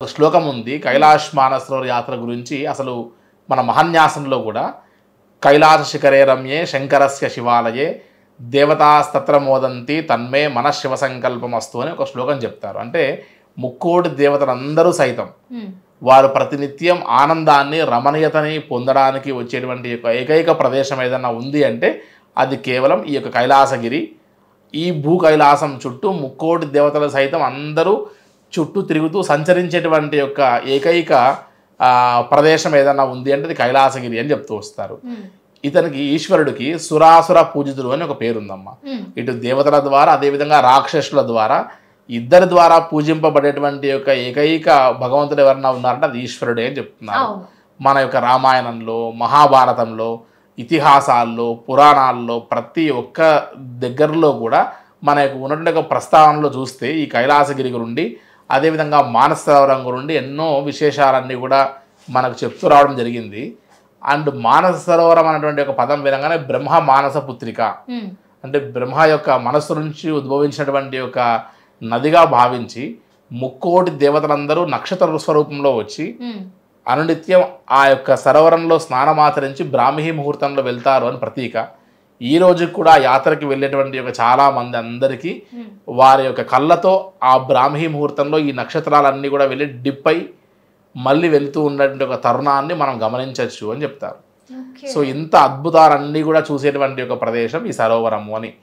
ఒక శ్లోకం ఉంది కైలాష్ మానసరోవర్ యాత్ర గురించి. అసలు మన మహాన్యాసంలో కూడా కైలాస శిఖరే రమ్యే శంకరస్య శివాలయే దేవతాస్తత్ర మోదంతి తన్మే మన శివ సంకల్పమస్తు అని ఒక శ్లోకం చెప్తారు. అంటే ముక్కోటి దేవతలందరూ సైతం వారు ప్రతినిత్యం ఆనందాన్ని రమణీయతని పొందడానికి వచ్చేటువంటి ఏకైక ప్రదేశం ఏదన్నా ఉంది అంటే అది కేవలం ఈ యొక్క కైలాసగిరి. ఈ భూ కైలాసం చుట్టూ ముక్కోటి దేవతలు సైతం అందరూ చుట్టూ తిరుగుతూ సంచరించేటువంటి యొక్క ఏకైక ప్రదేశం ఏదన్నా ఉంది అంటే అది కైలాసగిరి అని చెప్తూ వస్తారు. ఇతనికి ఈశ్వరుడికి సురాసుర పూజితుడు అని ఒక పేరుందమ్మా. ఇటు దేవతల ద్వారా అదేవిధంగా రాక్షసుల ద్వారా ఇద్దరి ద్వారా పూజింపబడేటువంటి యొక్క ఏకైక భగవంతుడు ఎవరన్నా ఉన్నారంటే అది ఈశ్వరుడే అని చెప్తున్నారు. మన యొక్క రామాయణంలో, మహాభారతంలో, ఇతిహాసాల్లో, పురాణాల్లో ప్రతి ఒక్క దగ్గరలో కూడా మనకు ఉన్నటువంటి ఒక ప్రస్తావనలో చూస్తే ఈ కైలాసగిరి గురించి అదేవిధంగా మానస సరోవరం గురించి ఎన్నో విశేషాలన్నీ కూడా మనకు చెప్తూ రావడం జరిగింది. అండ్ మానస సరోవరం అనేటువంటి ఒక పదం వినగానే బ్రహ్మ మానస పుత్రిక అంటే బ్రహ్మ యొక్క మనస్సు నుంచి ఉద్భవించినటువంటి ఒక నదిగా భావించి ముక్కోటి దేవతలందరూ నక్షత్ర స్వరూపంలో వచ్చి అనునిత్యం ఆ యొక్క సరోవరంలో స్నానమాచరించి బ్రాహ్మీ ముహూర్తంలో వెళ్తారు అని ప్రతీక. ఈ రోజు కూడా యాత్రకి వెళ్ళేటువంటి ఒక చాలా మంది అందరికీ వారి యొక్క కళ్ళతో ఆ బ్రాహ్మీ ముహూర్తంలో ఈ నక్షత్రాలన్నీ కూడా వెళ్ళి డిప్ అయి మళ్ళీ వెళ్తూ ఉన్నటువంటి ఒక తరుణాన్ని మనం గమనించవచ్చు అని చెప్తారు. సో ఇంత అద్భుతాలన్నీ కూడా చూసేటువంటి ఒక ప్రదేశం ఈ సరోవరము అని.